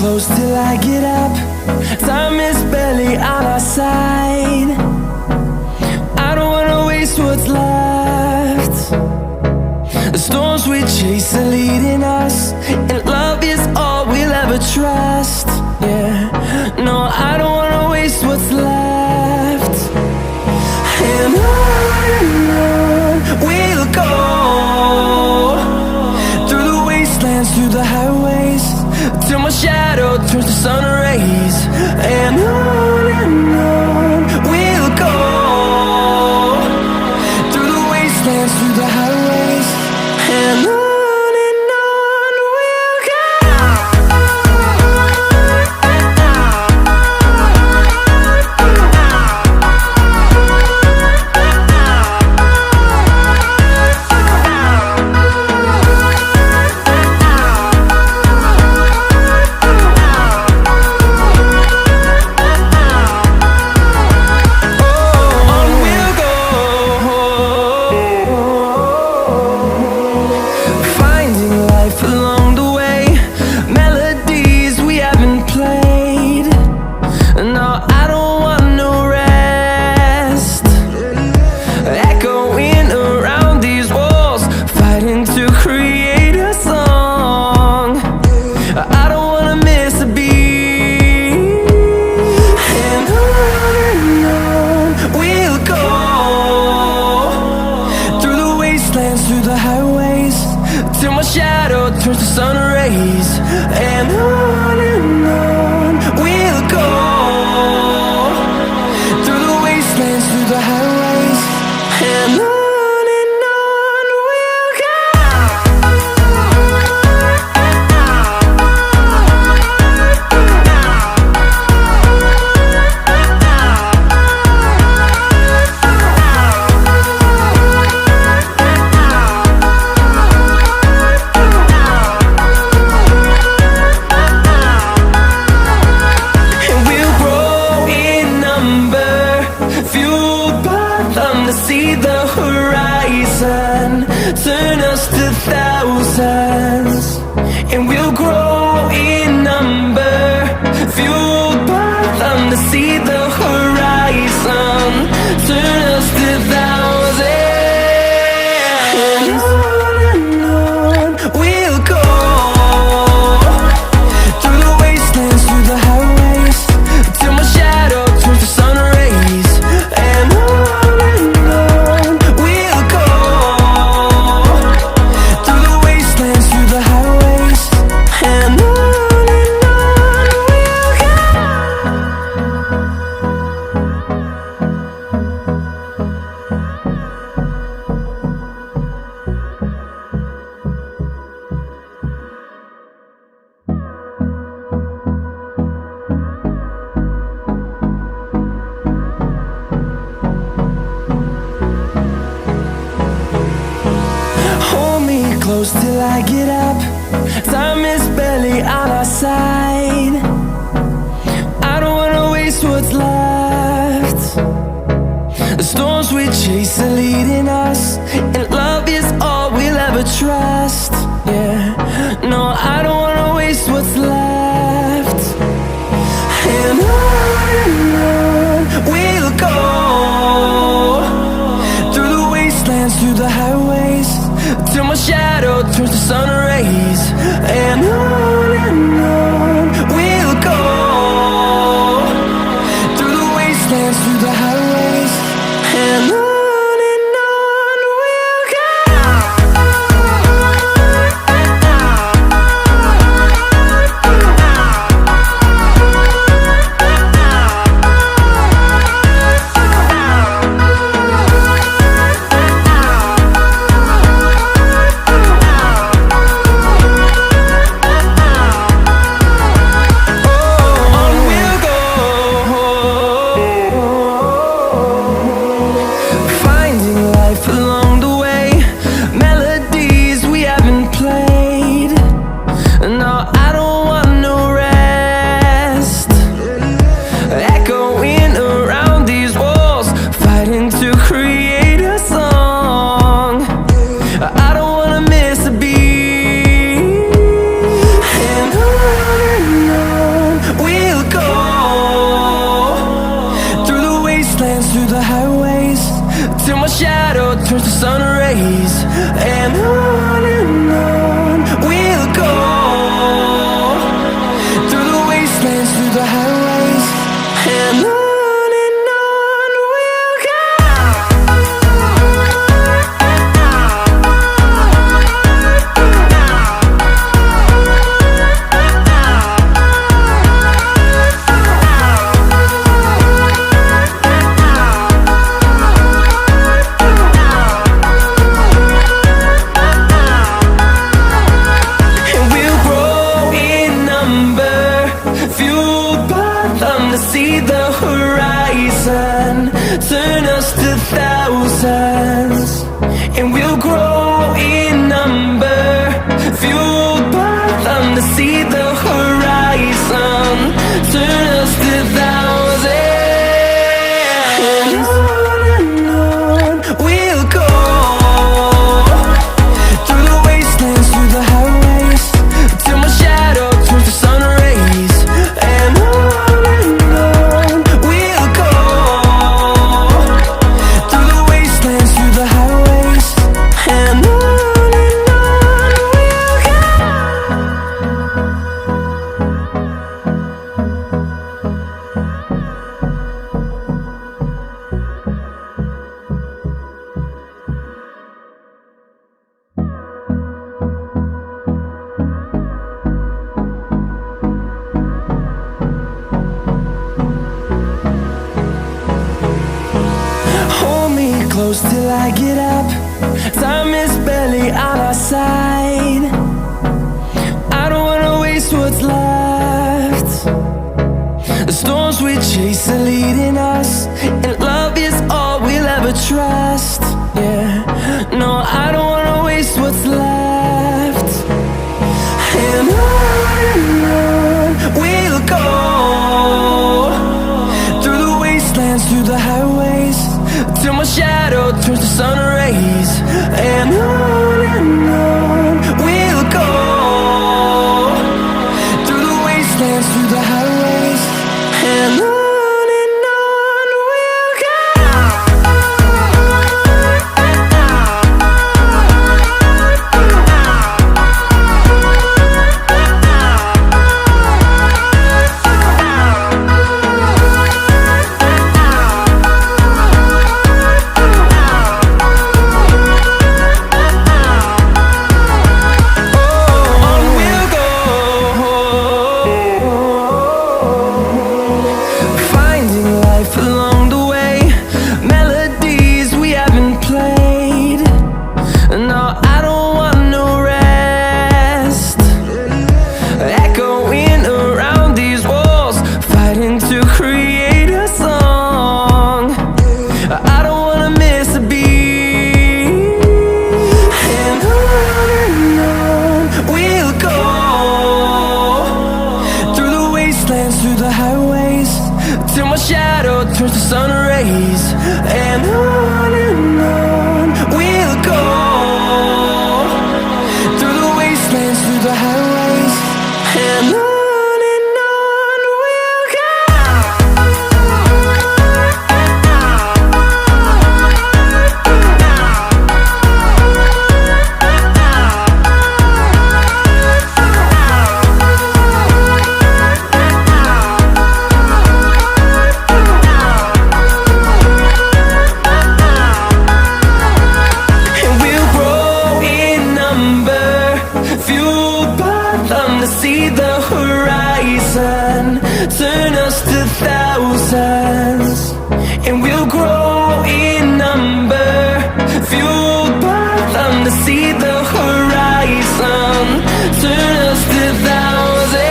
close till I get up. Time is barely on our side. I don't wanna waste what's left. The storms we chase are leading us, and love is all we'll ever trust. Yeah, no, I don't wanna waste what's left. And on we'll go, through the wastelands, through the highways, till my shadow turns to sun rays. And on we'll go, through the wastelands, through the highways, and on. Till I get up, time is barely on our side. I don't wanna waste what's left. The storms we chase are leading us, and love is all we'll ever trust. Yeah, no, I don't wanna waste what's left. And on we'll go, through the wastelands, through the highways, till my shadow turns to sun rays. And on we'll go, through the wastelands, through the highways, and on we'll go. horizon, turn us to thousands, and we'll grow in number, fueled by them to see the horizon, turn us to thousands, and on we'll go, through the wastelands, through the highways, till my shadow turns to sun rays, and on we'll go, through the wastelands, through the highways, and on we'll go. Hold me close till I get up. Time is barely on our side. I don't wanna waste what's left. The storms we chase are leading us, and love is all we'll ever trust. Yeah, no, I don't wanna waste what's left. And on we'll go, through the wastelands, through the highways, till my shadow turns to sun rays, and on we'll go, through the wastelands, through the highways, and on we'll go. Through the highways, till my shadow turns to sun rays, and on we'll go, through the wastelands, through the highways, and on we'll go. See the horizon, turn us to thousands, and we'll grow in number, fueled by them to see the horizon, turn us to thousands,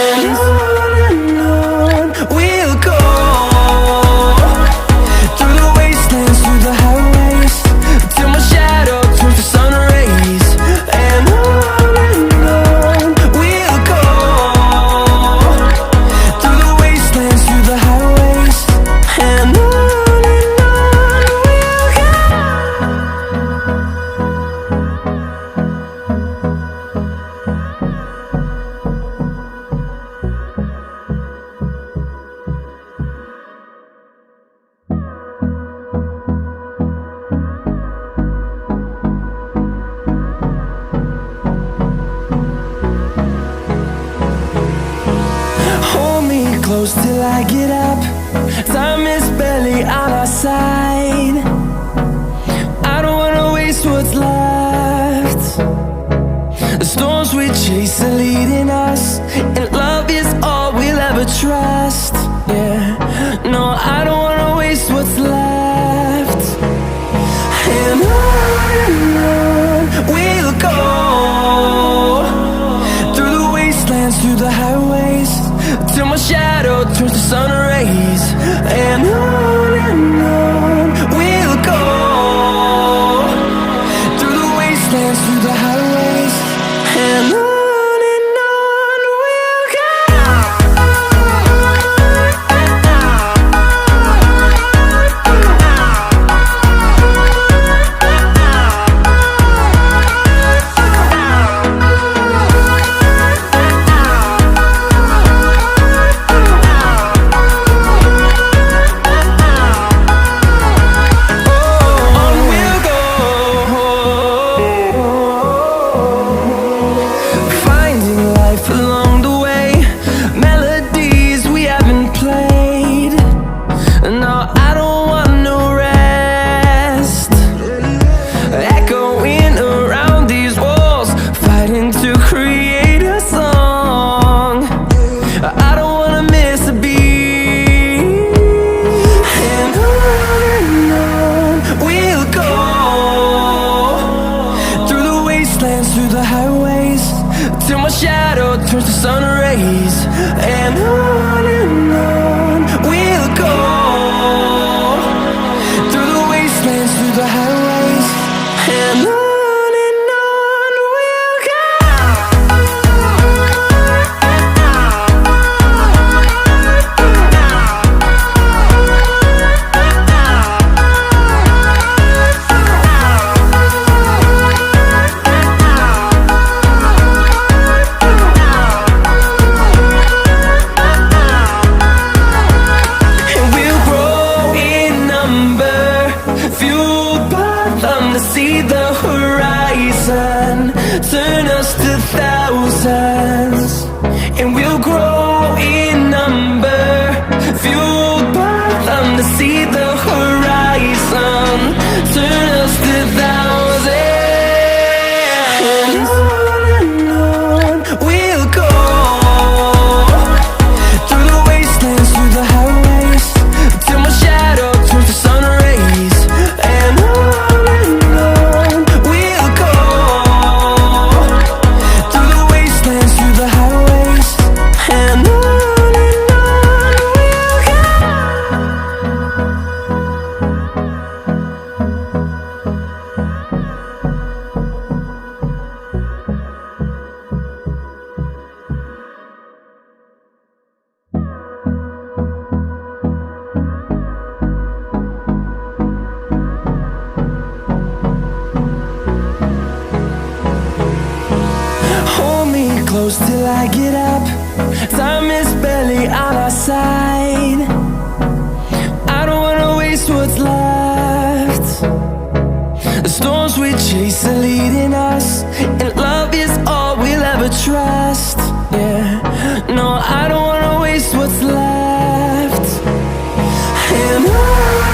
and on we'll go, through the wastelands, through the highways, till my shadow turns to sun rays, and on we'll go, through the wastelands, through the highways, and on we'll go. Hold me close till I get up. Time is barely on our side. I don't wanna waste what's left. The storms we chase are leading us, and love is all we'll ever trust. Yeah, no, I don't wanna waste what's left. And on we'll go, through the wastelands, through the highways, till my shadow turns to sun rays. And on we'll go, through the wastelands, through the highways, and on we'll go. Through the highways, till my shadow turns to sun rays. And on we'll go, through the wastelands, through the highways, and on we'll go. See the horizon, turn us to thousands, and we'll grow in number, fueled by them. To see the horizon, turn us to thousands, and on we'll go, through the wastelands, through the highways, till my shadow turns to sun rays. And close till I get up. Time is barely on our side. I don't wanna waste what's left. The storms we chase are leading us, and love is all we'll ever trust. Yeah, no, I don't wanna waste what's left. And on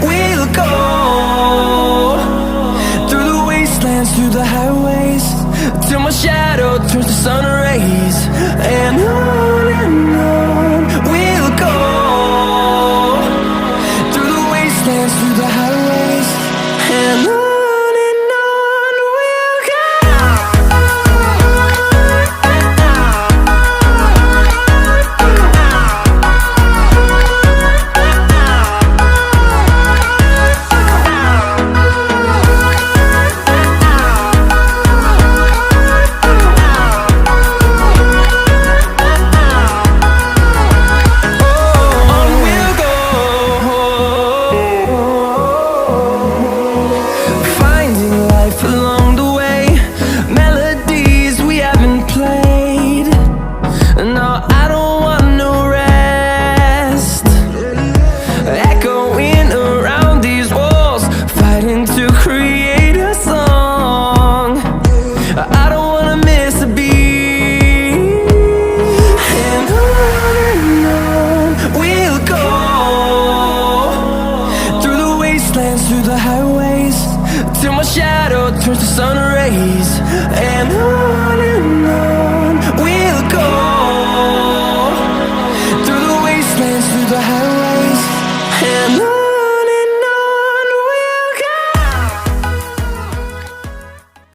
we'll go, through the wastelands, through the highways, till my shadow turns to sun rays. And on we'll go, through the wastelands, through the highways, and on. Through the highways, till my shadow turns to sun rays. And on